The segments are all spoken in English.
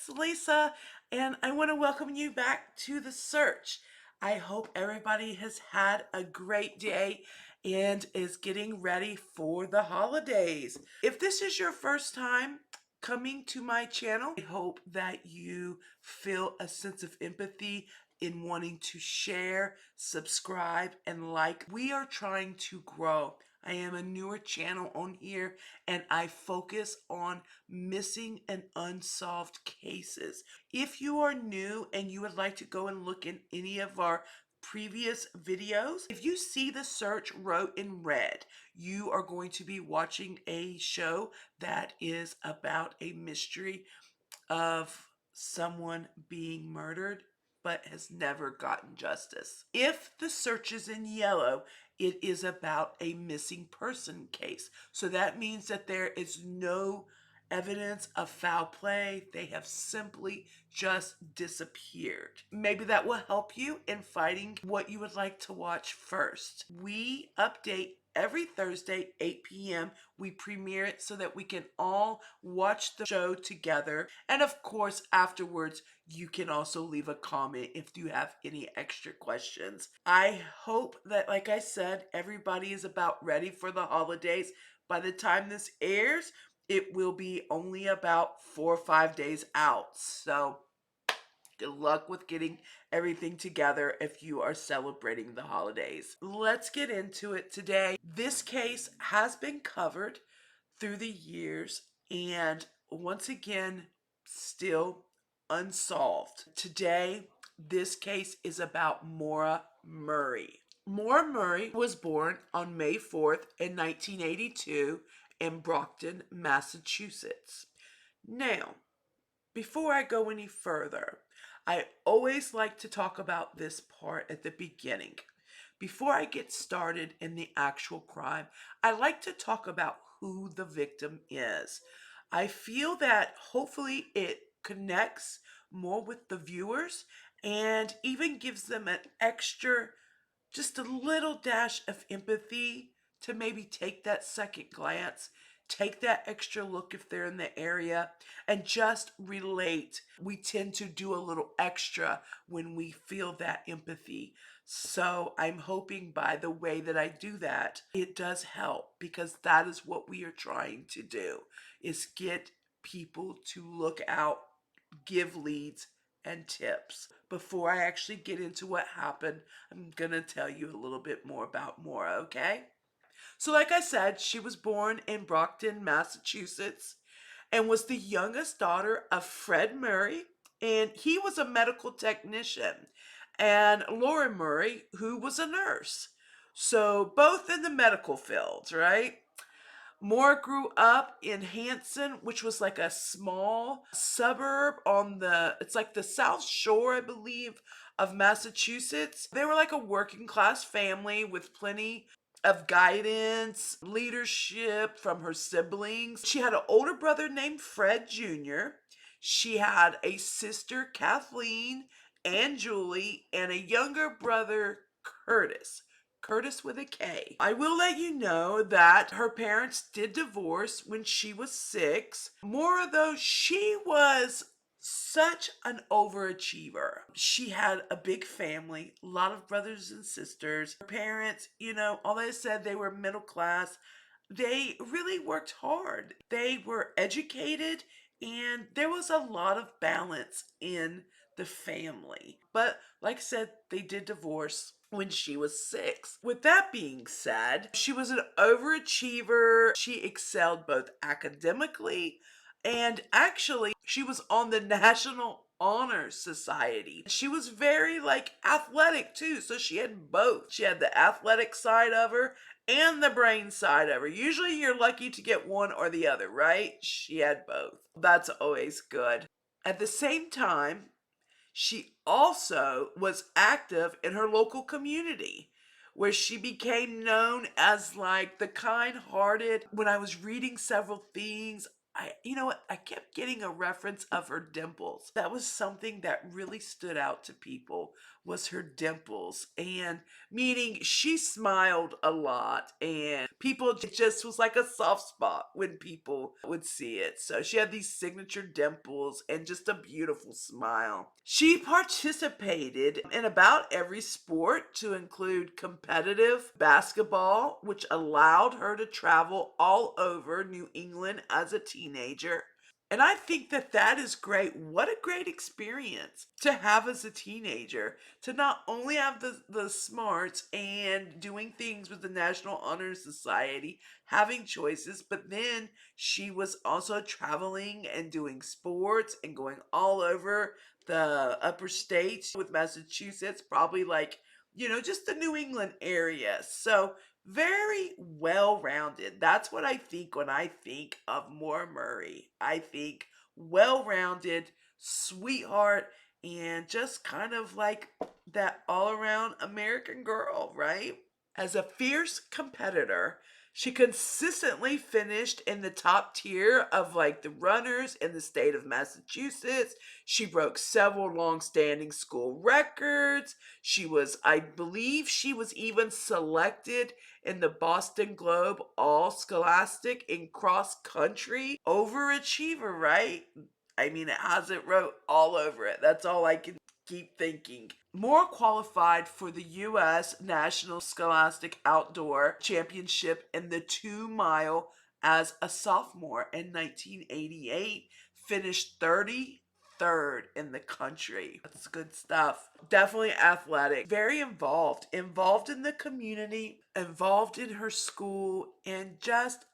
it's Lisa, and I want to welcome you back to the search. I hope everybody has had a great day and is getting ready for the holidays. If this is your first time coming to my channel, I hope that you feel a sense of empathy in wanting to share, subscribe, and like. We are trying to grow. I am a newer channel on here and I focus on missing and unsolved cases. If you are new and you would like to go and look in any of our previous videos, if you see the search wrote in red, you are going to be watching a show that is about a mystery of someone being murdered but has never gotten justice. If the search is in yellow, it is about a missing person case. So that means that there is no evidence of foul play. They have simply just disappeared. Maybe that will help you in finding what you would like to watch first. We update every Thursday, 8 p.m. We premiere it so that we can all watch the show together. And of course, afterwards, you can also leave a comment if you have any extra questions. I hope that, like I said, everybody is about ready for the holidays. By the time this airs, it will be only about 4 or 5 days out. So good luck with getting everything together if you are celebrating the holidays. Let's get into it today. This case has been covered through the years and once again, still unsolved. Today, this case is about Maura Murray. Maura Murray was born on May 4th in 1982 in Brockton, Massachusetts. Now, before I go any further, I always like to talk about this part at the beginning. Before I get started in the actual crime, I like to talk about who the victim is. I feel that hopefully it connects more with the viewers and even gives them an extra, just a little dash of empathy to maybe take that second glance, take that extra look if they're in the area, and just relate. We tend to do a little extra when we feel that empathy. So I'm hoping by the way that I do that, it does help, because that is what we are trying to do, is get people to look out, give leads and tips. Before I actually get into what happened, I'm gonna tell you a little bit more about Maura, okay? So like I said, she was born in Brockton, Massachusetts, and was the youngest daughter of Fred Murray, and he was a medical technician, and Laura Murray, who was a nurse. So both in the medical fields, right? Moore grew up in Hanson, which was like a small suburb on it's like the South Shore, I believe, of Massachusetts. They were like a working class family with plenty of guidance, leadership from her siblings. She had an older brother named Fred Jr. She had a sister, Kathleen and Julie, and a younger brother, Curtis. Curtis with a K. I will let you know that her parents did divorce when she was 6. More though, she was such an overachiever. She had a big family, a lot of brothers and sisters. Her parents, although they said they were middle class, they really worked hard. They were educated and there was a lot of balance in the family. But like I said, they did divorce when she was 6. With that being said, she was an overachiever. She excelled both academically and actually she was on the National Honor Society. She was very athletic too, so she had both. She had the athletic side of her and the brain side of her. Usually you're lucky to get one or the other, right? She had both. That's always good. At the same time, she also was active in her local community, where she became known as the kind-hearted. When I was reading several things, I kept getting a reference of her dimples. That was something that really stood out to people was her dimples, and meaning she smiled a lot, and people, it just was like a soft spot when people would see it. So she had these signature dimples and just a beautiful smile. She participated in about every sport, to include competitive basketball, which allowed her to travel all over New England as a teenager. And I think that that is great. What a great experience to have as a teenager, to not only have the smarts and doing things with the National Honor Society, having choices, but then she was also traveling and doing sports and going all over the upper states with Massachusetts, probably like, just the New England area. So very well rounded. That's what I think when I think of Maura Murray. I think well rounded, sweetheart, and just kind of like that all around American girl, right? As a fierce competitor, she consistently finished in the top tier of like the runners in the state of Massachusetts. She broke several long-standing school records. I believe she was even selected in the Boston Globe All Scholastic in cross country. Overachiever, right? I mean, it has it wrote all over it. That's all I can keep thinking. More qualified for the U.S. National Scholastic Outdoor Championship in the 2 mile as a sophomore in 1988, finished 33rd in the country. That's good stuff. Definitely athletic, very involved in the community, involved in her school, and just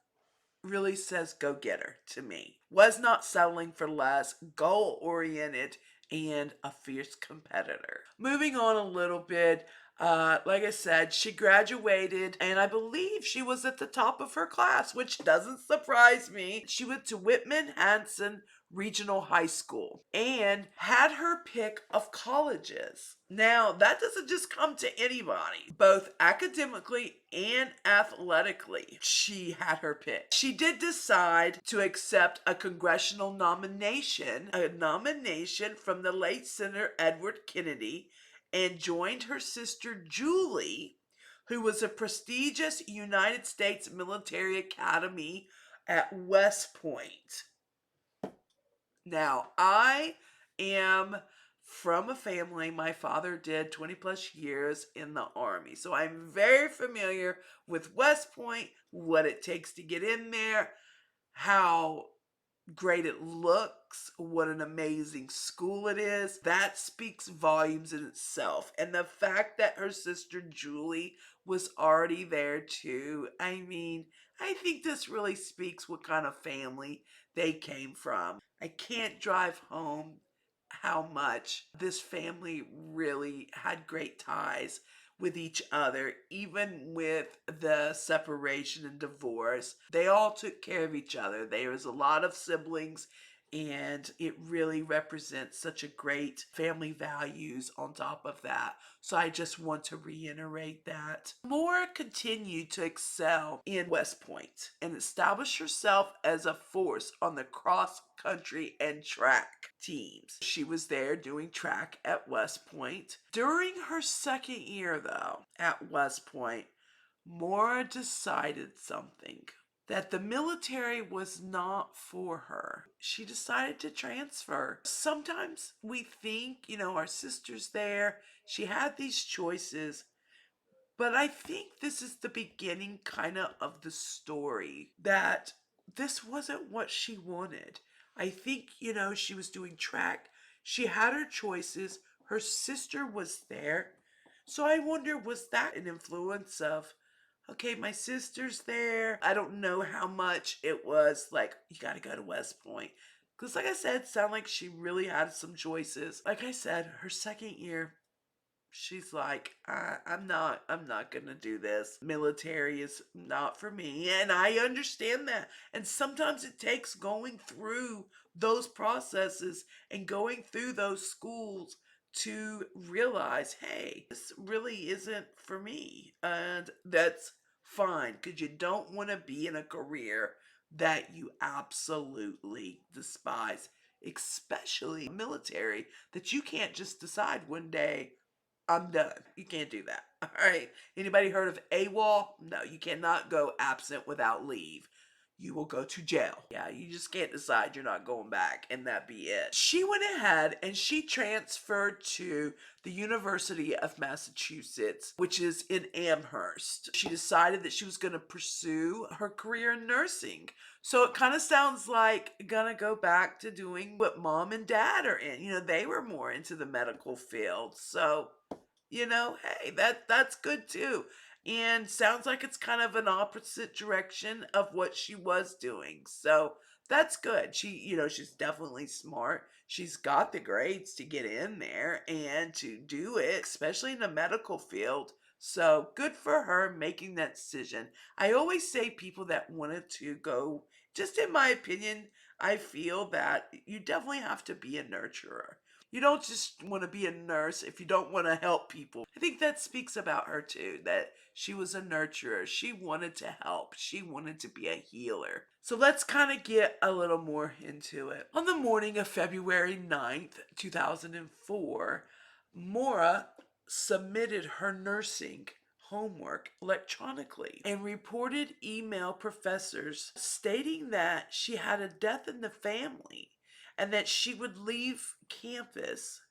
really says go getter to me. Was not settling for less, goal oriented, and a fierce competitor. Moving on a little bit, like I said, she graduated, and I believe she was at the top of her class, which doesn't surprise me. She went to Whitman Hanson Regional High School and had her pick of colleges. Now, that doesn't just come to anybody, both academically and athletically. She had her pick. She did decide to accept a congressional nomination, from the late Senator Edward Kennedy, and joined her sister Julie, who was a prestigious United States military academy at West Point. Now, I am from a family, my father did 20 plus years in the Army. So I'm very familiar with West Point, what it takes to get in there, how great it looks, what an amazing school it is. That speaks volumes in itself. And the fact that her sister Julie was already there too, I mean, I think this really speaks what kind of family they came from. I can't drive home how much this family really had great ties with each other, even with the separation and divorce. They all took care of each other. There was a lot of siblings, and it really represents such a great family values on top of that. So I just want to reiterate that. Moore continued to excel in West Point and establish herself as a force on the cross country and track teams. She was there doing track at West Point. During her second year, though, at West Point, Maura decided something, that the military was not for her. She decided to transfer. Sometimes we think, our sister's there. She had these choices, but I think this is the beginning kind of the story, that this wasn't what she wanted. I think, she was doing track. She had her choices. Her sister was there. So I wonder, was that an influence of, okay, my sister's there. I don't know how much it was like, you got to go to West Point. Because, like I said, it sounded like she really had some choices. Like I said, her second year, she's like, I'm not gonna do this. Military is not for me, and I understand that. And sometimes it takes going through those processes and going through those schools to realize, hey, this really isn't for me, and that's fine, because you don't want to be in a career that you absolutely despise, especially military, that you can't just decide one day, I'm done. You can't do that. All right. Anybody heard of AWOL? No, you cannot go absent without leave. You will go to jail. Yeah, you just can't decide you're not going back and that be it. She went ahead and she transferred to the University of Massachusetts, which is in Amherst. She decided that she was going to pursue her career in nursing. So it kind of sounds like gonna go back to doing what mom and dad are in. They were more into the medical field. So hey, that's good too. And sounds like it's kind of an opposite direction of what she was doing. So that's good. She's definitely smart. She's got the grades to get in there and to do it, especially in the medical field. So good for her making that decision. I always say people that wanted to go, just in my opinion, I feel that you definitely have to be a nurturer. You don't just want to be a nurse if you don't want to help people. I think that speaks about her too, that she was a nurturer. She wanted to help. She wanted to be a healer. So let's kind of get a little more into it. On the morning of February 9th, 2004, Maura submitted her nursing homework electronically and reported email professors stating that she had a death in the family and that she would leave campus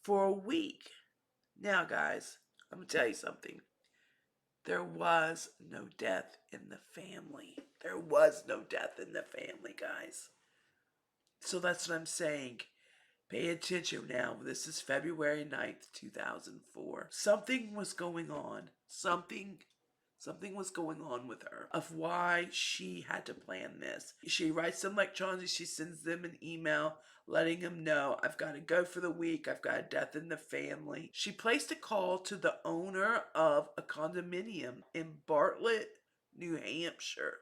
for a week. Now, guys, I'm going to tell you something. There was no death in the family. There was no death in the family, guys. So that's what I'm saying. Pay attention now. This is February 9th, 2004. Something was going on. Something was going on with her of why she had to plan this. She writes them electronically. She sends them an email letting them know, I've got to go for the week. I've got a death in the family. She placed a call to the owner of a condominium in Bartlett, New Hampshire,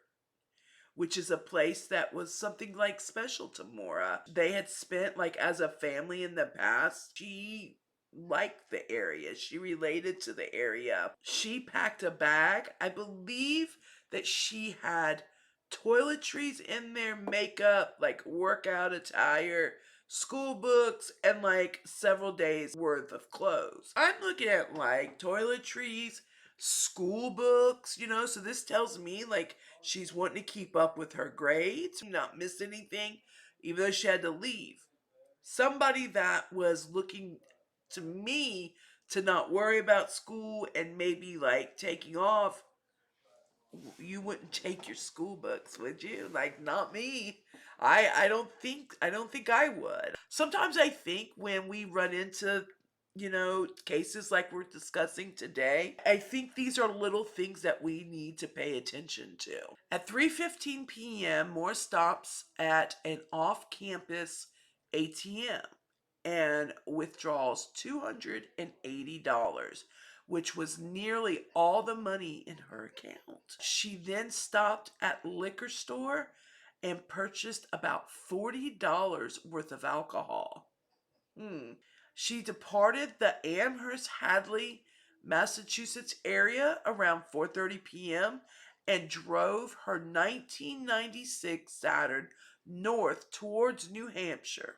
which is a place that was something like special to Maura. They had spent like as a family in the past. She liked the area. She related to the area. She packed a bag. I believe that she had toiletries in there, makeup, like workout attire, school books, and like several days worth of clothes. I'm looking at like toiletries, school books, so this tells me like she's wanting to keep up with her grades, not miss anything, even though she had to leave. Somebody that was looking to me to not worry about school and maybe like taking off, you wouldn't take your school books, would you? Like, not me. I don't think I would. Sometimes I think when we run into cases like we're discussing today, I think these are little things that we need to pay attention to. At 3:15 p.m., Moore stops at an off-campus ATM and withdraws $280, which was nearly all the money in her account. She then stopped at liquor store and purchased about $40 worth of alcohol. She departed the Amherst Hadley, Massachusetts area around 4:30 p.m. and drove her 1996 Saturn north towards New Hampshire.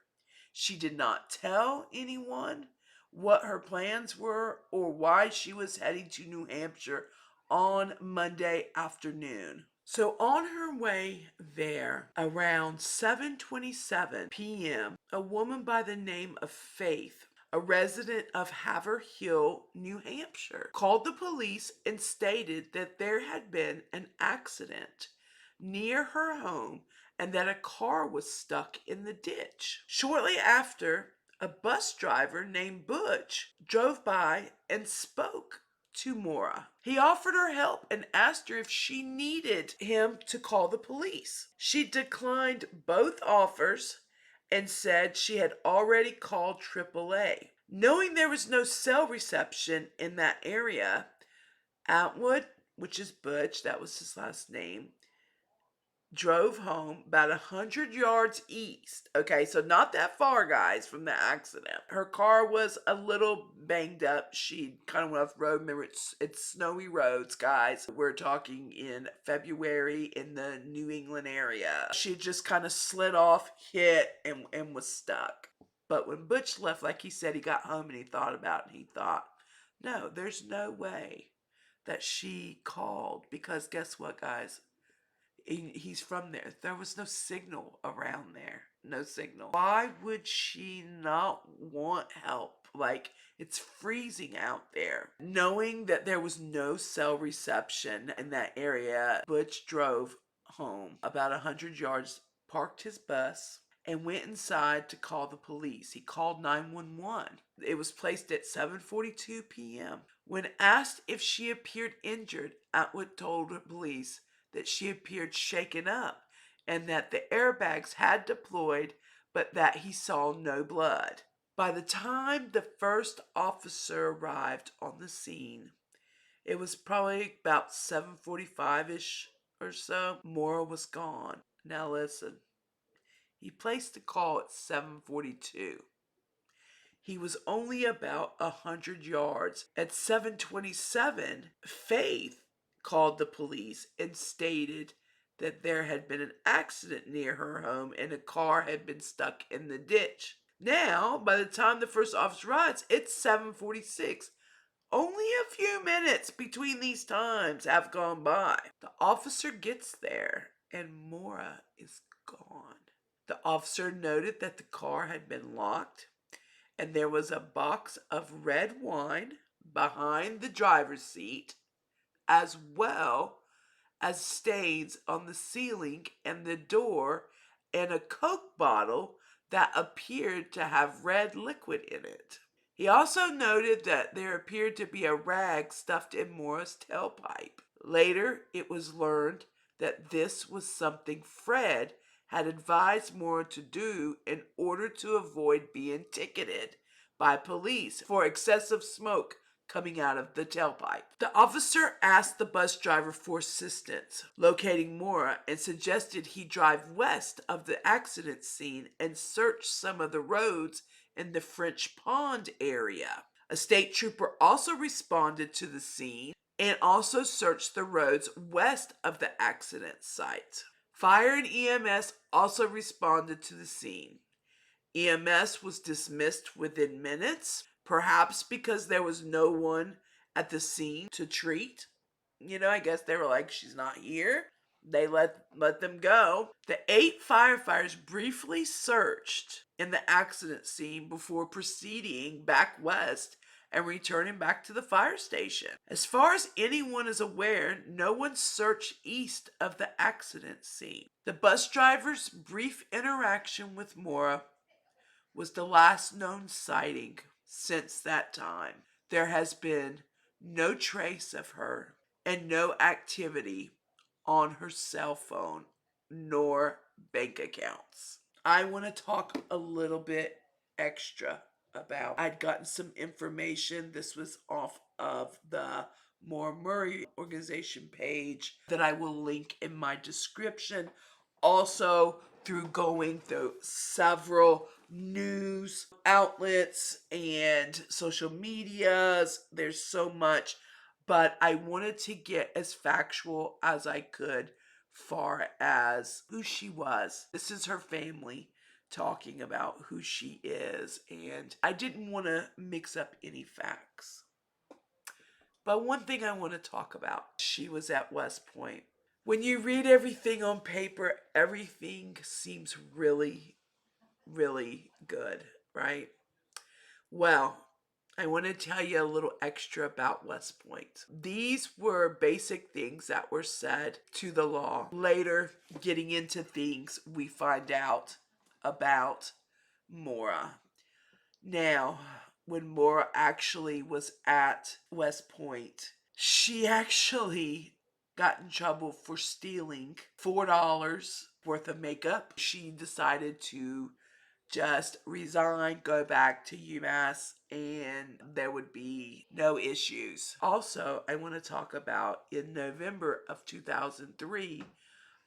She did not tell anyone what her plans were or why she was heading to New Hampshire on Monday afternoon. So on her way there around 7:27 p.m., a woman by the name of Faith, a resident of Haverhill, New Hampshire, called the police and stated that there had been an accident near her home and that a car was stuck in the ditch. Shortly after, a bus driver named Butch drove by and spoke to Maura. He offered her help and asked her if she needed him to call the police. She declined both offers and said she had already called AAA. Knowing there was no cell reception in that area, Atwood, which is Butch, that was his last name, drove home about 100 yards east. Okay, so not that far, guys, from the accident. Her car was a little banged up. She kind of went off the road. Remember, it's snowy roads, guys. We're talking in February in the New England area. She just kind of slid off, hit, and was stuck. But when Butch left, like he said, he got home and he thought about it. And he thought, No, there's no way that she called, because guess what, guys? He's from there. There was no signal around there. No signal. Why would she not want help? Like, it's freezing out there. Knowing that there was no cell reception in that area, Butch drove home about 100 yards, parked his bus, and went inside to call the police. He called 911. It was placed at 7:42 p.m. When asked if she appeared injured, Atwood told the police that she appeared shaken up and that the airbags had deployed, but that he saw no blood. By the time the first officer arrived on the scene, it was probably about 7:45ish or so. Maura was gone. Now listen. He placed the call at 7:42. He was only about 100 yards. At 7:27, Faith called the police and stated that there had been an accident near her home and a car had been stuck in the ditch. Now, by the time the first officer arrives, it's 7:46. Only a few minutes between these times have gone by. The officer gets there and Maura is gone. The officer noted that the car had been locked and there was a box of red wine behind the driver's seat, as well as stains on the ceiling and the door, and a Coke bottle that appeared to have red liquid in it. He also noted that there appeared to be a rag stuffed in Maura's tailpipe. Later, it was learned that this was something Fred had advised Maura to do in order to avoid being ticketed by police for excessive smoke coming out of the tailpipe. The officer asked the bus driver for assistance locating Maura and suggested he drive west of the accident scene and search some of the roads in the French Pond area. A state trooper also responded to the scene and also searched the roads west of the accident site. Fire and EMS also responded to the scene. EMS was dismissed within minutes, perhaps because there was no one at the scene to treat. I guess they were like, she's not here. They let them go. The 8 firefighters briefly searched in the accident scene before proceeding back west and returning back to the fire station. As far as anyone is aware, no one searched east of the accident scene. The bus driver's brief interaction with Maura was the last known sighting since that time. There has been no trace of her and no activity on her cell phone nor bank accounts. I want to talk a little bit extra about. I'd gotten some information. This was off of the Maura Murray organization page that I will link in my description. Also, through going through several news outlets and social medias, there's so much, but I wanted to get as factual as I could far as who she was. This is her family talking about who she is, and I didn't want to mix up any facts. But one thing I want to talk about, she was at West Point. When you read everything on paper, everything seems really, really good, right? Well, I want to tell you a little extra about West Point. These were basic things that were said to the law. Later, getting into things we find out about Maura. Now, when Maura actually was at West Point, she actually got in trouble for stealing $4 worth of makeup. She decided to just resign, go back to UMass, and there would be no issues. Also, I want to talk about in November of 2003,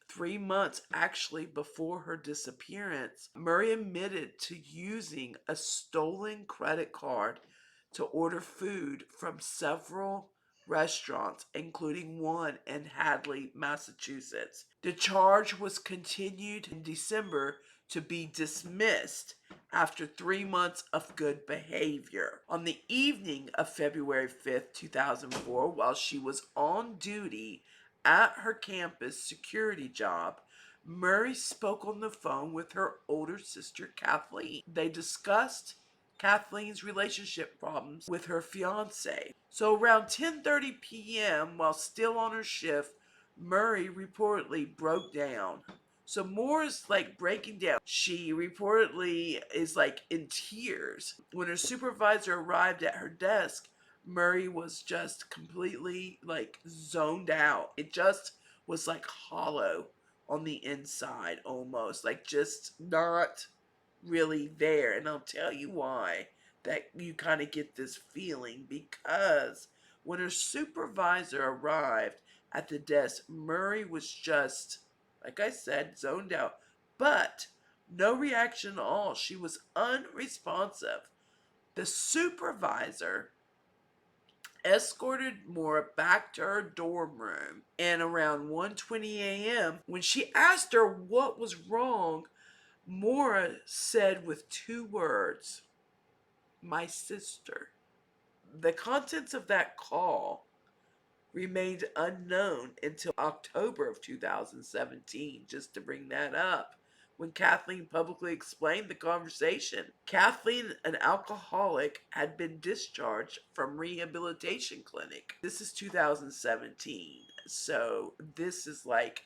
3 months actually before her disappearance, Murray admitted to using a stolen credit card to order food from several restaurants, including one in Hadley, Massachusetts. The charge was continued in December to be dismissed after 3 months of good behavior. On the evening of February 5th, 2004, while she was on duty at her campus security job, Murray spoke on the phone with her older sister Kathleen. They discussed Kathleen's relationship problems with her fiance. So around 10:30 p.m., while still on her shift, Murray reportedly broke down. So Maura's like breaking down. She reportedly is like in tears. When her supervisor arrived at her desk, Murray was just completely like zoned out. It just was like hollow on the inside almost. Like just not really there. And I'll tell you why that you kind of get this feeling, because when her supervisor arrived at the desk, Murray was just, like I said, zoned out, but no reaction at all. She was unresponsive. The supervisor escorted Maura back to her dorm room, and around 1:20 a.m., when she asked her what was wrong, Maura said with 2 words, "My sister." The contents of that call remained unknown until October of 2017, just to bring that up, when Kathleen publicly explained the conversation. Kathleen, an alcoholic, had been discharged from rehabilitation clinic. This is 2017, so this is like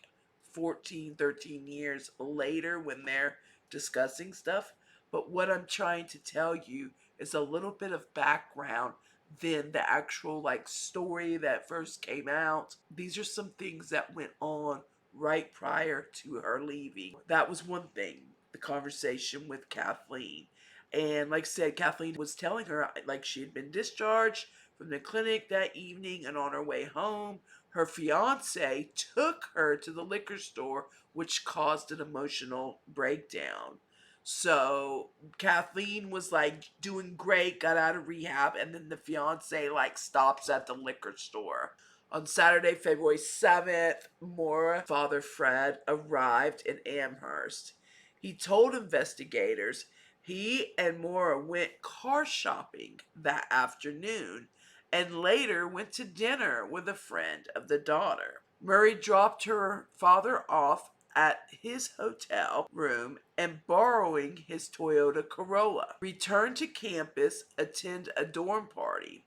14, 13 years later when they're discussing stuff. But what I'm trying to tell you is a little bit of background than the actual like story that first came out. These are some things that went on right prior to her leaving. That was one thing, the conversation with Kathleen. And like I said, Kathleen was telling her like she had been discharged from the clinic that evening, and on her way home, her fiance took her to the liquor store, which caused an emotional breakdown. So Kathleen was like doing great, got out of rehab, and then the fiance like stops at the liquor store. On Saturday, February 7th, Maura's father Fred arrived in Amherst. He told investigators he and Maura went car shopping that afternoon and later went to dinner with a friend of the daughter. Murray dropped her father off at his hotel room and, borrowing his Toyota Corolla, returned to campus, attend a dorm party.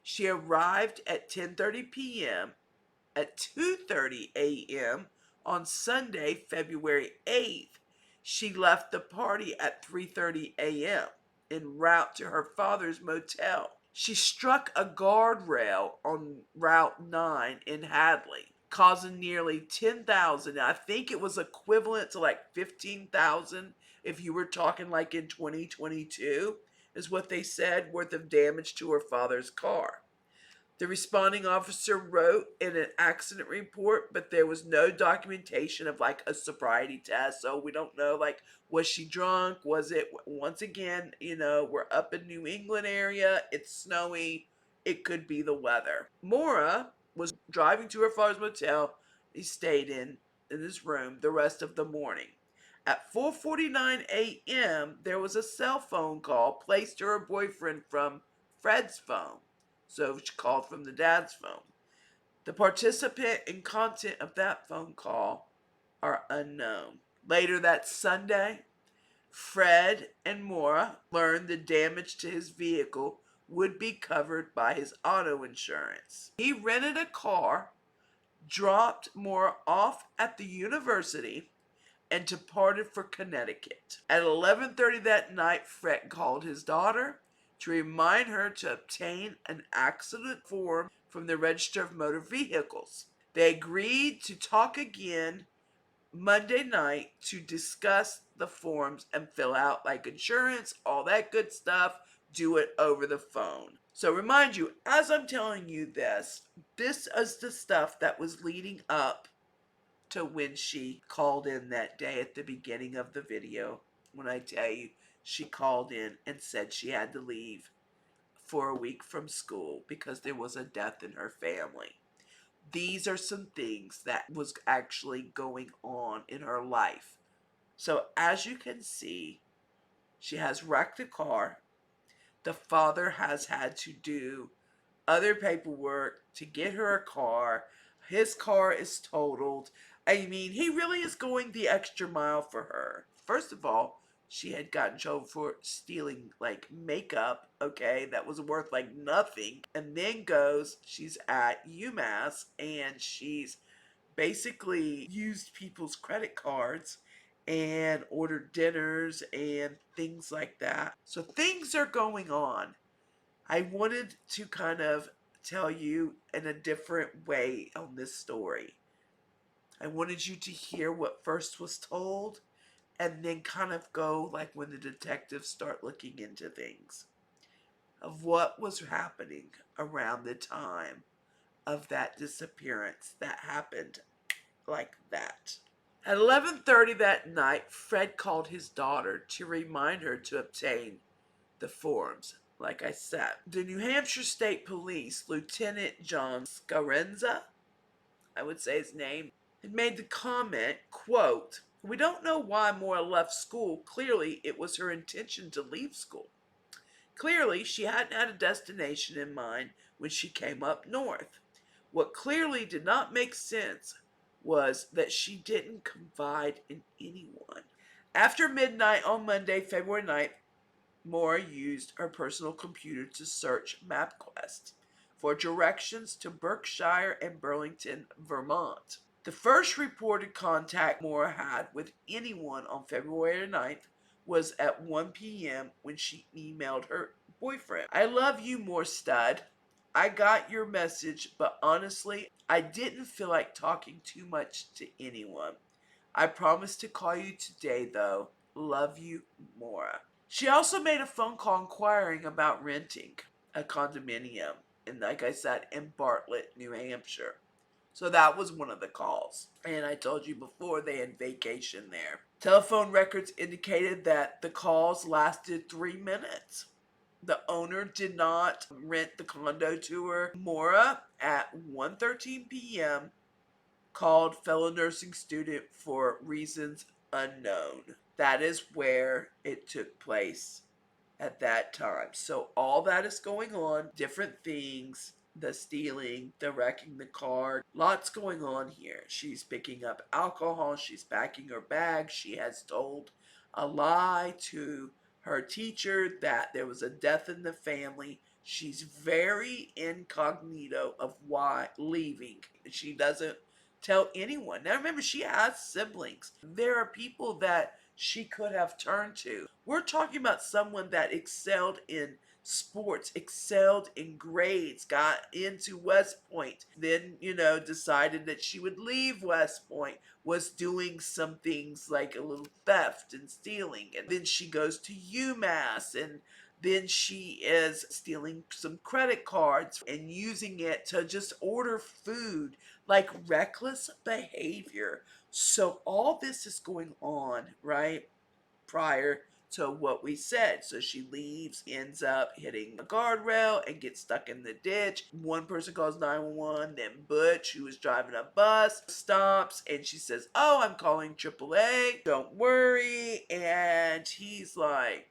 She arrived at 10:30 p.m. At 2:30 a.m. on Sunday, February 8th, she left the party at 3:30 a.m. en route to her father's motel. She struck a guardrail on Route 9 in Hadley, causing nearly 10,000. I think it was equivalent to like 15,000 if you were talking like in 2022, is what they said, worth of damage to her father's car. The responding officer wrote in an accident report, but there was no documentation of like a sobriety test. So we don't know, like, was she drunk? Was it, once again, we're up in New England area. It's snowy. It could be the weather. Maura was driving to her father's motel. He stayed in his room the rest of the morning. At 4:49 a.m., there was a cell phone call placed to her boyfriend from Fred's phone. So she called from the dad's phone. The participant and content of that phone call are unknown. Later that Sunday, Fred and Maura learned the damage to his vehicle would be covered by his auto insurance. He rented a car, dropped Maura off at the university, and departed for Connecticut. At 11:30 that night, Fred called his daughter to remind her to obtain an accident form from the Register of Motor Vehicles. They agreed to talk again Monday night to discuss the forms and fill out like insurance, all that good stuff, do it over the phone. So remind you, as I'm telling you this is the stuff that was leading up to when she called in that day at the beginning of the video. When I tell you, she called in and said she had to leave for a week from school because there was a death in her family. These are some things that was actually going on in her life. So as you can see, She has wrecked a car. The father has had to do other paperwork to get her a car. His car is totaled. I mean, he really is going the extra mile for her. First of all, she had gotten trouble for stealing like makeup, okay, that was worth like nothing. And then she's at UMass and she's basically used people's credit cards and ordered dinners and things like that. So things are going on. I wanted to kind of tell you in a different way on this story. I wanted you to hear what first was told and then kind of go like when the detectives start looking into things of what was happening around the time of that disappearance that happened like that. At 11:30 that night, Fred called his daughter to remind her to obtain the forms. Like I said, the New Hampshire State Police Lieutenant John Scarenza, I would say his name, had made the comment, quote, "We don't know why Maura left school. Clearly, it was her intention to leave school. Clearly, she hadn't had a destination in mind when she came up north. What clearly did not make sense was that she didn't confide in anyone." After midnight on Monday, February 9th, Maura used her personal computer to search MapQuest for directions to Berkshire and Burlington, Vermont. The first reported contact Maura had with anyone on February 9th was at 1 p.m. when she emailed her boyfriend. "I love you more, stud. I got your message, but honestly, I didn't feel like talking too much to anyone. I promise to call you today, though. Love you, Maura." She also made a phone call inquiring about renting a condominium, and like I said, in Bartlett, New Hampshire. So that was one of the calls. And I told you before they had vacation there. Telephone records indicated that the calls lasted 3 minutes. The owner did not rent the condo to her. Maura, at 1:13 p.m., called fellow nursing student for reasons unknown. That is where it took place at that time. So all that is going on, different things, the stealing, the wrecking the car, lots going on here. She's picking up alcohol, she's packing her bag, she has told a lie to her teacher that there was a death in the family. She's very incognito of why leaving. She doesn't tell anyone. Now remember, she has siblings. There are people that she could have turned to. We're talking about someone that excelled in sports, excelled in grades, got into West Point, then, decided that she would leave West Point, was doing some things like a little theft and stealing, and then she goes to UMass, and then she is stealing some credit cards and using it to just order food, like reckless behavior. So all this is going on, right, prior to what we said. So she leaves, ends up hitting a guardrail and gets stuck in the ditch. One person calls 911, then Butch, who is driving a bus, stops and she says, "Oh, I'm calling AAA, don't worry." And he's like,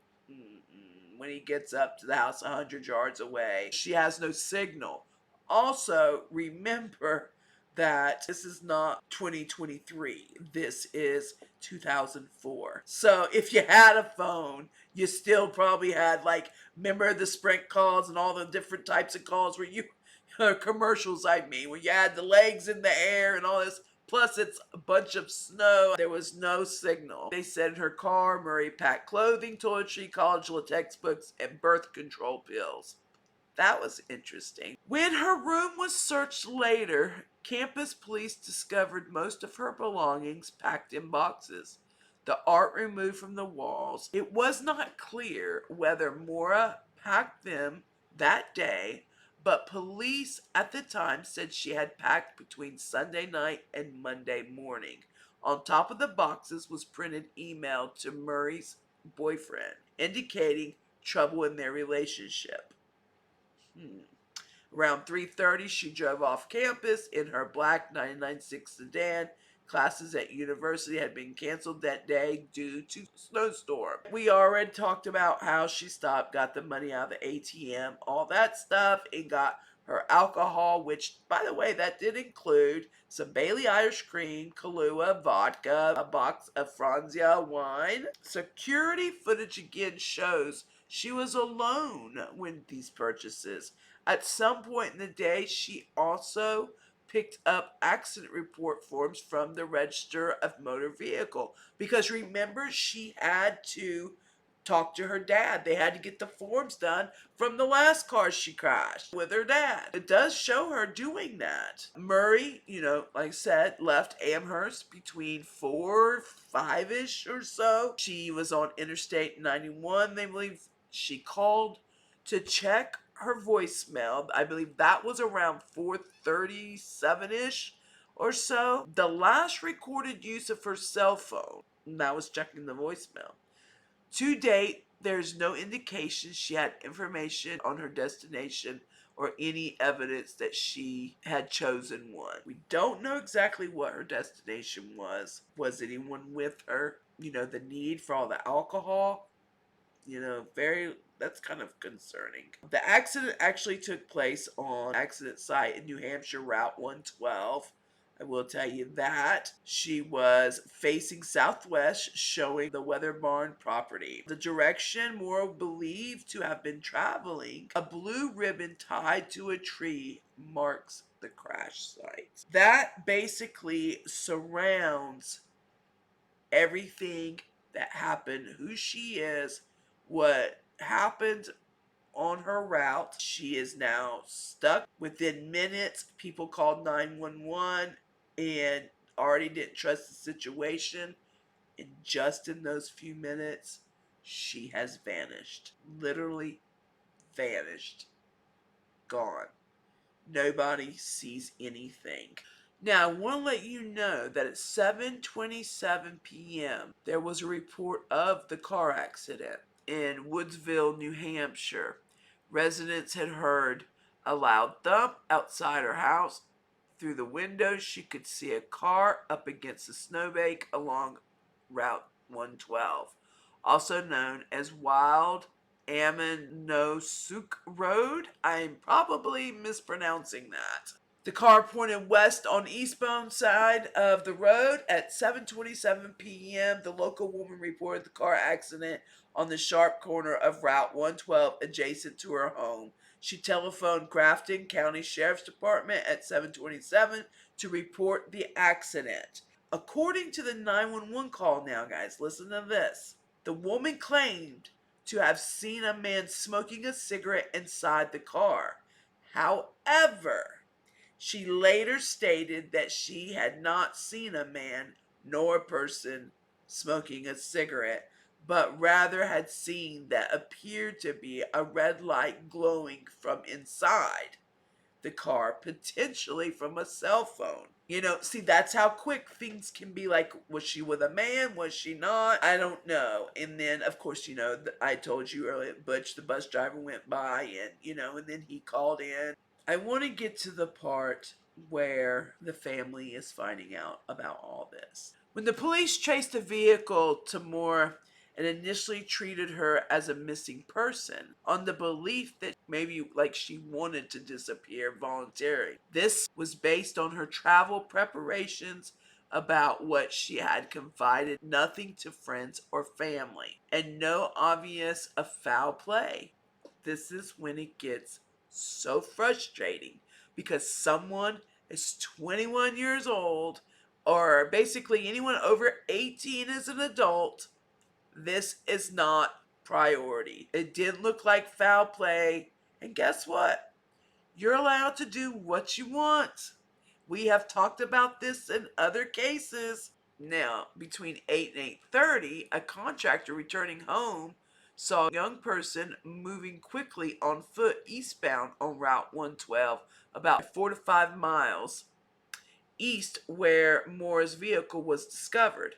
when he gets up to the house 100 yards away, she has no signal. Also, remember that this is not 2023. This is 2004. So if you had a phone, you still probably had, like, remember the Sprint calls and all the different types of calls where you commercials, I mean, where you had the legs in the air and all this. Plus, it's a bunch of snow. There was no signal. They said in her car, Murray packed clothing, toiletry, college textbooks, and birth control pills. That was interesting. When her room was searched later, campus police discovered most of her belongings packed in boxes, the art removed from the walls. It was not clear whether Maura packed them that day, but police at the time said she had packed between Sunday night and Monday morning. On top of the boxes was printed email to Murray's boyfriend, indicating trouble in their relationship. Around 3:30, she drove off campus in her black 996 sedan Classes at university had been canceled that day due to snowstorm. We already talked about how she stopped, got the money out of the ATM, all that stuff, and got her alcohol, which, by the way, that did include some Bailey Irish Cream, Kahlua, vodka, a box of Franzia wine. Security footage again shows she was alone when these purchases. At some point in the day, she also picked up accident report forms from the Register of Motor Vehicle, because remember, she had to talk to her dad. They had to get the forms done from the last car she crashed with her dad. It does show her doing that. Murray, like I said, left Amherst between 4, 5-ish or so. She was on Interstate 91. They believe she called to check her voicemail. I believe that was around 4:37-ish or so. The last recorded use of her cell phone, that was checking the voicemail. To date, there's no indication she had information on her destination or any evidence that she had chosen one. We don't know exactly what her destination was. Was anyone with her? The need for all the alcohol? That's kind of concerning. The accident actually took place on accident site in New Hampshire, Route 112. I will tell you that. She was facing southwest, showing the Weather Barn property. The direction Maura believed to have been traveling, a blue ribbon tied to a tree marks the crash site. That basically surrounds everything that happened, who she is, what happened on her route. She is now stuck. Within minutes, people called 911 and already didn't trust the situation. And just in those few minutes, she has vanished. Literally vanished. Gone. Nobody sees anything. Now, I want to let you know that at 7:27 p.m., there was a report of the car accident in Woodsville, New Hampshire. Residents had heard a loud thump outside her house. Through the window, she could see a car up against a snowbank along Route 112, also known as Wild Ammonosuk Road. I'm probably mispronouncing that. The car pointed west on eastbound side of the road at 7:27 p.m. The local woman reported the car accident on the sharp corner of Route 112 adjacent to her home. She telephoned Grafton County Sheriff's Department at 7:27 to report the accident. According to the 911 call now, guys, listen to this. The woman claimed to have seen a man smoking a cigarette inside the car. However, she later stated that she had not seen a man nor a person smoking a cigarette, but rather had seen that appeared to be a red light glowing from inside the car, potentially from a cell phone. See, that's how quick things can be. Like, was she with a man? Was she not? I don't know. And then, of course, I told you earlier, Butch, the bus driver, went by and then he called in. I want to get to the part where the family is finding out about all this. When the police traced the vehicle to Maura and initially treated her as a missing person on the belief that maybe like she wanted to disappear voluntarily. This was based on her travel preparations about what she had confided, nothing to friends or family, and no obvious of foul play. This is when it gets so frustrating, because someone is 21 years old, or basically anyone over 18 is an adult. This is not priority. It didn't look like foul play. And guess what? You're allowed to do what you want. We have talked about this in other cases. Now, between 8 and 8:30, a contractor returning home saw a young person moving quickly on foot eastbound on Route 112, about 4 to 5 miles east where Maura's vehicle was discovered.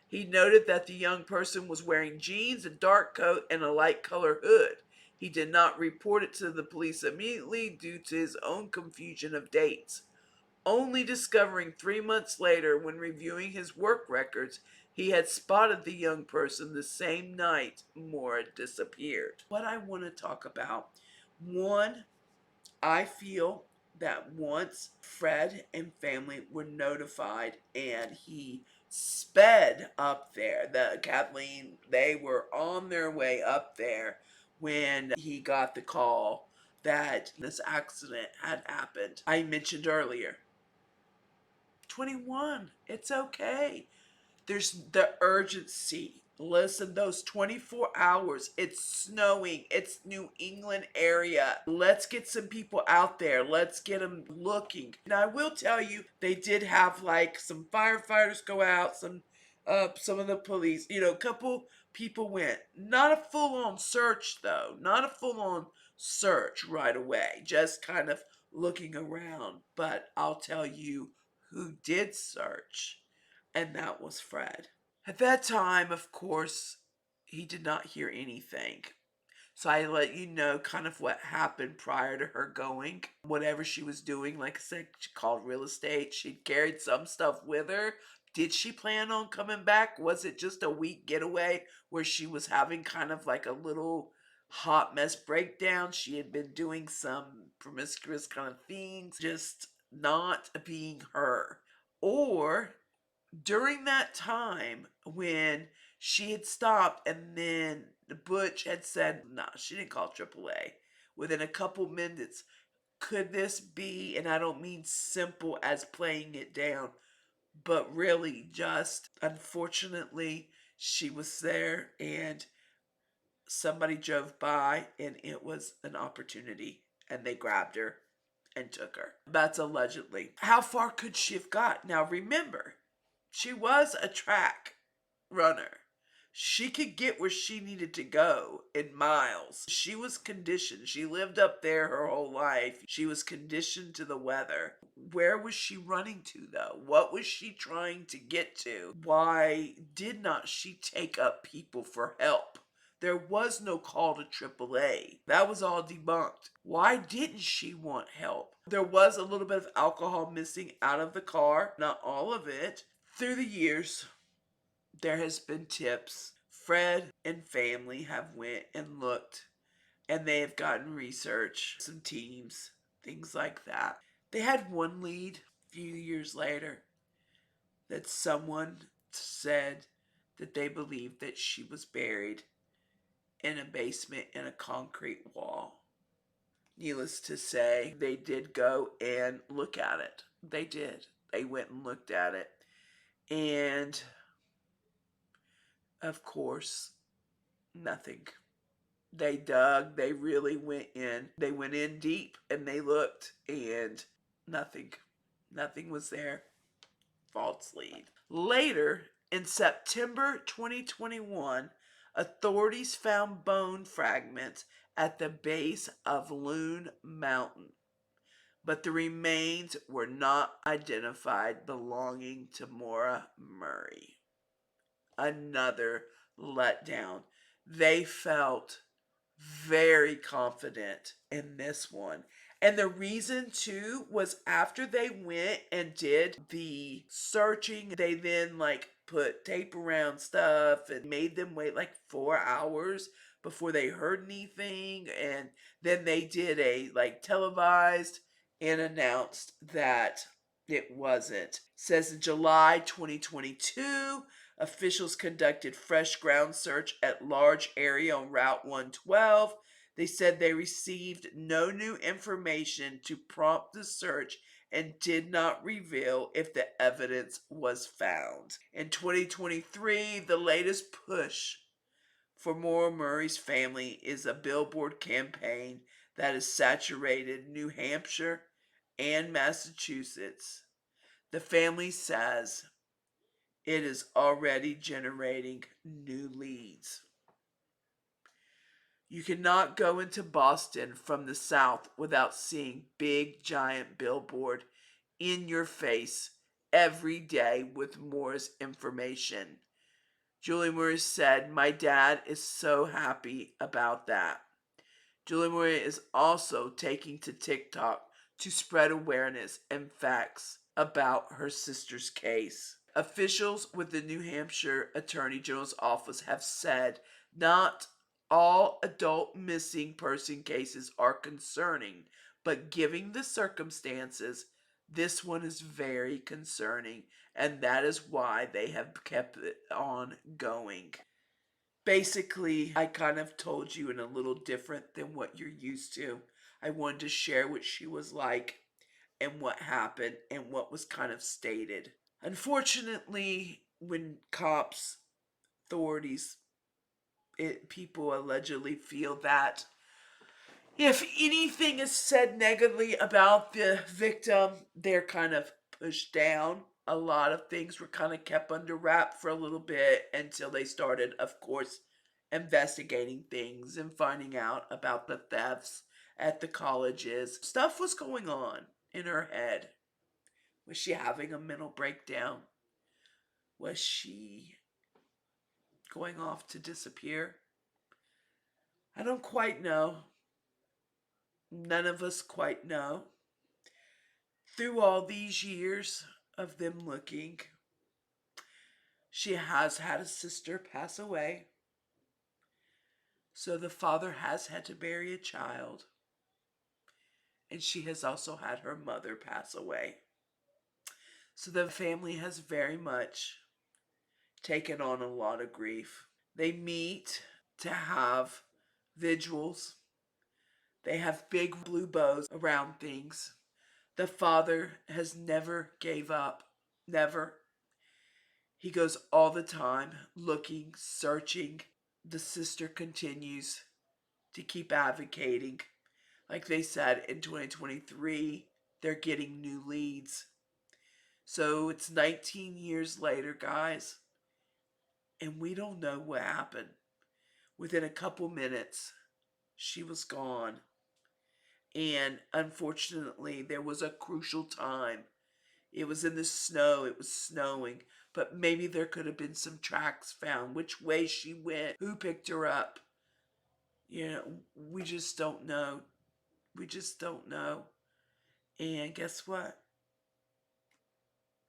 He noted that the young person was wearing jeans, a dark coat, and a light color hood. He did not report it to the police immediately due to his own confusion of dates. only discovering 3 months later when reviewing his work records he had spotted the young person the same night Maura disappeared. What I want to talk about, one, I feel that once Fred and family were notified and he sped up there, the Kathleen, they were on their way up there when he got the call that this accident had happened. I mentioned earlier, 21, it's okay. There's the urgency. Listen, those 24 hours, it's snowing, it's New England area. Let's get some people out there. Let's get them looking. Now, I will tell you, they did have like some firefighters go out, some of the police, a couple people went. Not a full-on search though. Not a full-on search right away. Just kind of looking around. But I'll tell you who did search, and that was Fred. At that time, of course, he did not hear anything. So I let you know kind of what happened prior to her going. Whatever she was doing, like I said, she called real estate. She carried some stuff with her. Did she plan on coming back? Was it just a week getaway where she was having kind of like a little hot mess breakdown? She had been doing some promiscuous kind of things, just not being her. Or during that time when she had stopped and then the Butch had said, nah, she didn't call AAA. Within a couple minutes, could this be, and I don't mean simple as playing it down, but really just, unfortunately, she was there and somebody drove by and it was an opportunity and they grabbed her and took her. That's allegedly. How far could she have got? Now remember, she was a track runner. She could get where she needed to go in miles. She was conditioned. She lived up there her whole life. She was conditioned to the weather. Where was she running to, though? What was she trying to get to? Why did not she take up people for help? There was no call to AAA. That was all debunked. Why didn't she want help? There was a little bit of alcohol missing out of the car, not all of it. Through the years, there has been tips. Fred and family have went and looked and they have gotten research, some teams, things like that. They had one lead a few years later that someone said that they believed that she was buried in a basement in a concrete wall. Needless to say, they did go and look at it. They did. They went and looked at it. And of course, nothing. They dug, they really went in. They went in deep and they looked and nothing. Nothing was there. False lead. Later, in September 2021, authorities found bone fragments at the base of Loon Mountain, but the remains were not identified belonging to Maura Murray. Another letdown. They felt very confident in this one. And the reason too was after they went and did the searching, they then like put tape around stuff and made them wait like 4 hours before they heard anything. And then they did a like televised and announced that it wasn't. It says in July 2022, officials conducted fresh ground search at large area on Route 112. They said they received no new information to prompt the search and did not reveal if the evidence was found. In 2023, the latest push for Maura Murray's family is a billboard campaign that has saturated New Hampshire and Massachusetts. The family says it is already generating new leads. You cannot go into Boston from the south without seeing big giant billboard in your face every day with Maura's information. Julie Murray said, "My dad is so happy about that." Julie Murray is also taking to TikTok to spread awareness and facts about her sister's case. Officials with the New Hampshire Attorney General's office have said not all adult missing person cases are concerning, but given the circumstances, this one is very concerning, and that is why they have kept it on going. Basically, I kind of told you in a little different than what you're used to. I wanted to share what she was like and what happened and what was kind of stated. Unfortunately, when cops, authorities, people allegedly feel that if anything is said negatively about the victim, they're kind of pushed down. A lot of things were kind of kept under wrap for a little bit until they started, of course, investigating things and finding out about the thefts at the colleges. Stuff was going on in her head. Was she having a mental breakdown? Was she going off to disappear? I don't quite know. None of us quite know. Through all these years of them looking, she has had a sister pass away. So the father has had to bury a child. And she has also had her mother pass away. So the family has very much taken on a lot of grief. They meet to have vigils. They have big blue bows around things. The father has never gave up. Never. He goes all the time looking, searching. The sister continues to keep advocating. Like they said, in 2023, they're getting new leads. So it's 19 years later, guys, and we don't know what happened. Within a couple minutes, she was gone. And unfortunately, there was a crucial time. It was in the snow, it was snowing, but maybe there could have been some tracks found, which way she went, who picked her up. We just don't know. We just don't know. And guess what?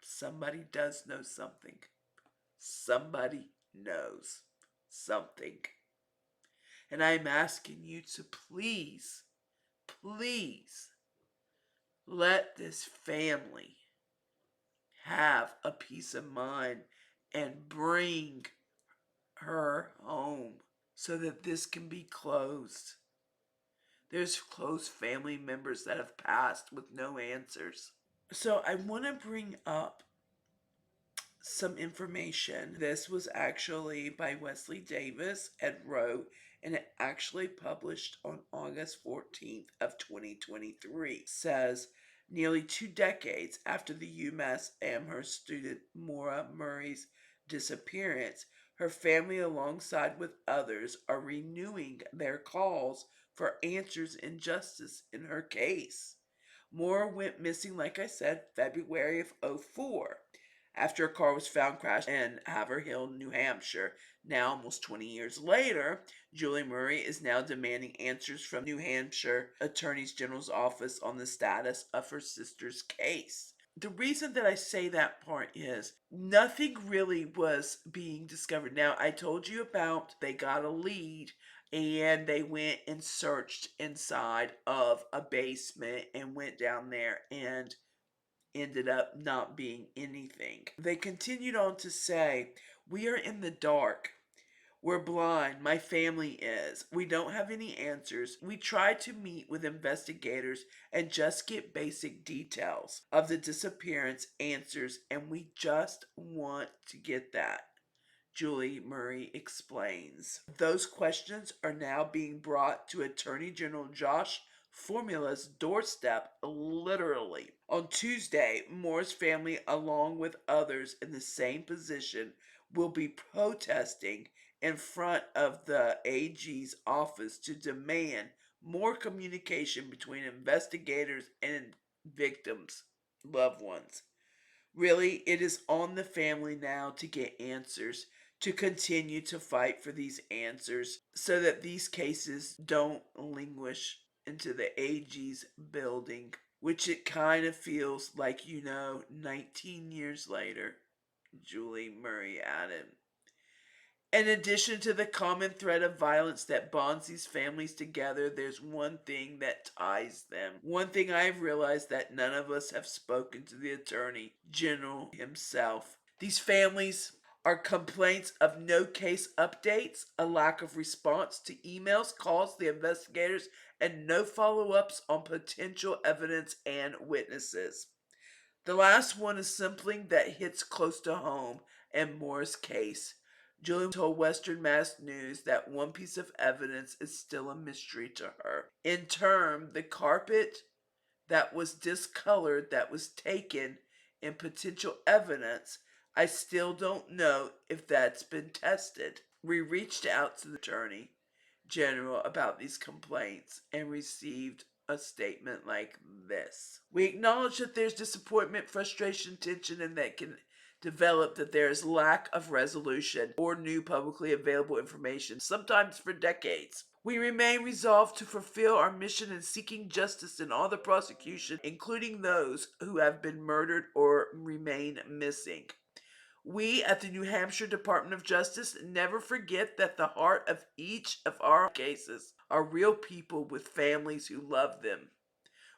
Somebody does know something. Somebody knows something. And I'm asking you to please, please let this family have a peace of mind and bring her home so that this can be closed. There's close family members that have passed with no answers. So I want to bring up some information. This was actually by Wesley Davis Ed wrote, and it actually published on August 14th of 2023. Says nearly 2 decades after the UMass Amherst student Maura Murray's disappearance, her family alongside with others are renewing their calls for answers and justice in her case. Maura went missing, like I said, February of '04 after a car was found crashed in Haverhill, New Hampshire. Now, almost 20 years later, Julie Murray is now demanding answers from New Hampshire Attorney General's office on the status of her sister's case. The reason that I say that part is nothing really was being discovered. Now, I told you about they got a lead and they went and searched inside of a basement and went down there and ended up not being anything. They continued on to say, "We are in the dark. We're blind. My family is. We don't have any answers. We tried to meet with investigators and just get basic details of the disappearance answers, and we just want to get that." Julie Murray explains. Those questions are now being brought to Attorney General Josh Formula's doorstep, literally. On Tuesday, Moore's family, along with others in the same position, will be protesting in front of the AG's office to demand more communication between investigators and victims' loved ones. Really, it is on the family now to get answers, to continue to fight for these answers so that these cases don't languish into the AG's building. which it kind of feels like, 19 years later, Julie Murray added. In addition to the common thread of violence that bonds these families together, there's one thing that ties them. One thing I've realized that none of us have spoken to the Attorney General himself. These families are complaints of no case updates, a lack of response to emails, calls, the investigators, and no follow-ups on potential evidence and witnesses. The last one is something that hits close to home in Maura's case. Julie told Western Mass News that one piece of evidence is still a mystery to her. In turn, the carpet that was discolored that was taken in potential evidence, I still don't know if that's been tested. We reached out to the Attorney General about these complaints and received a statement like this. We acknowledge that there's disappointment, frustration, tension, and that can develop that there is lack of resolution or new publicly available information, sometimes for decades. We remain resolved to fulfill our mission in seeking justice in all the prosecution, including those who have been murdered or remain missing. We at the New Hampshire Department of Justice never forget that the heart of each of our cases are real people with families who love them.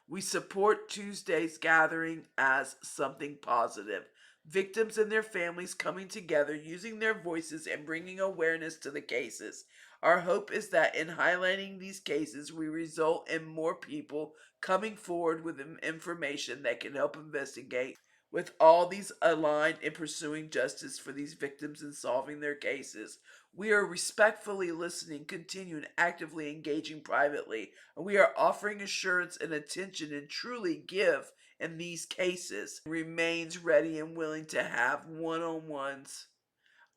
We support Tuesday's gathering as something positive. Victims and their families coming together, using their voices and bringing awareness to the cases. Our hope is that in highlighting these cases, we result in more people coming forward with information that can help investigate. With all these aligned in pursuing justice for these victims and solving their cases, we are respectfully listening, continuing actively engaging privately, and we are offering assurance and attention and truly give in these cases. Remains ready and willing to have one-on-ones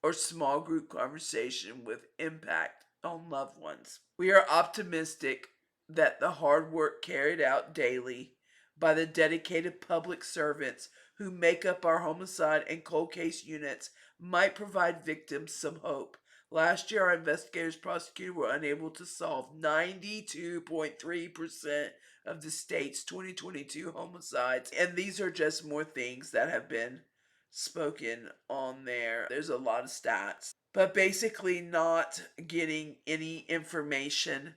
or small group conversation with impact on loved ones. We are optimistic that the hard work carried out daily by the dedicated public servants who make up our homicide and cold case units might provide victims some hope. Last year, our investigators prosecutors were unable to solve 92.3% of the state's 2022 homicides, and these are just more things that have been spoken on there. There's a lot of stats, but basically not getting any information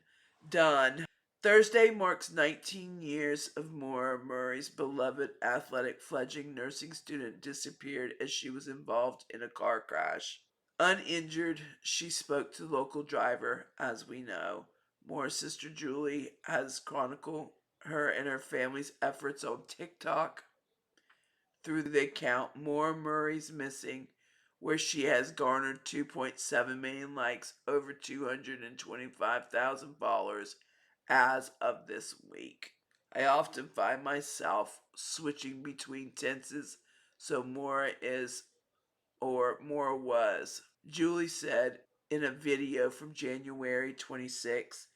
done. Thursday marks 19 years of Maura Murray's beloved athletic fledgling nursing student disappeared as she was involved in a car crash. Uninjured, she spoke to the local driver, as we know. Maura's sister Julie has chronicled her and her family's efforts on TikTok through the account Maura Murray's Missing, where she has garnered 2.7 million likes, over 225,000 followers as of this week. I often find myself switching between tenses, so Maura is or Maura was. Julie said in a video from January 26,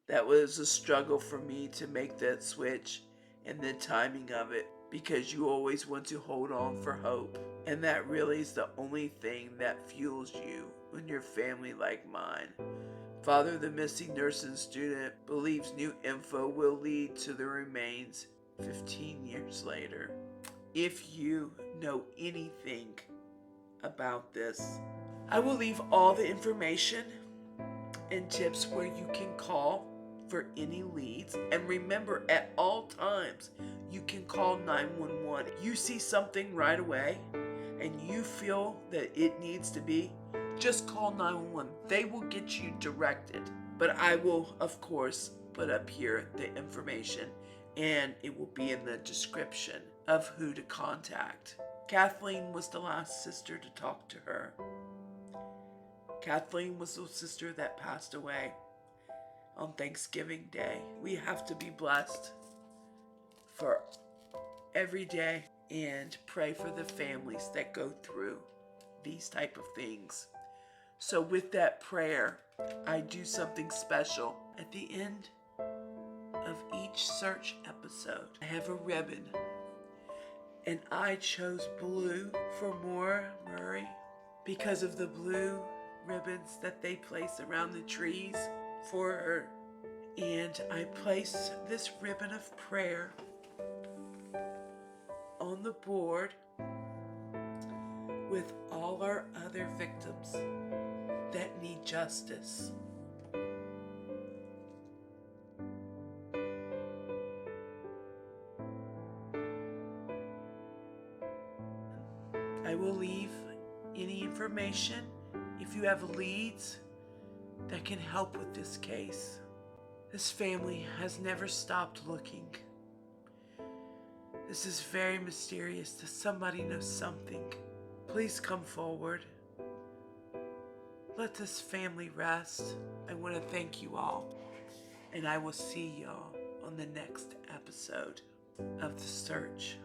that was a struggle for me to make that switch and the timing of it, because you always want to hold on for hope. And that really is the only thing that fuels you when your family like mine. Father, the missing nursing student, believes new info will lead to the remains 15 years later. If you know anything about this, I will leave all the information and tips where you can call for any leads. And remember, at all times, you can call 911. You see something right away and you feel that it needs to be, just call 911. They will get you directed. But I will, of course, put up here the information, and it will be in the description of who to contact. Kathleen was the last sister to talk to her. Kathleen was the sister that passed away on Thanksgiving Day. We have to be blessed for every day and pray for the families that go through these type of things. So with that prayer, I do something special. At the end of each search episode, I have a ribbon, and I chose blue for Maura Murray because of the blue ribbons that they place around the trees for her. And I place this ribbon of prayer on the board with all our other victims that need justice. I will leave any information if you have leads that can help with this case. This family has never stopped looking. This is very mysterious that somebody knows something. Please come forward. Let this family rest. I want to thank you all, and I will see y'all on the next episode of The Search.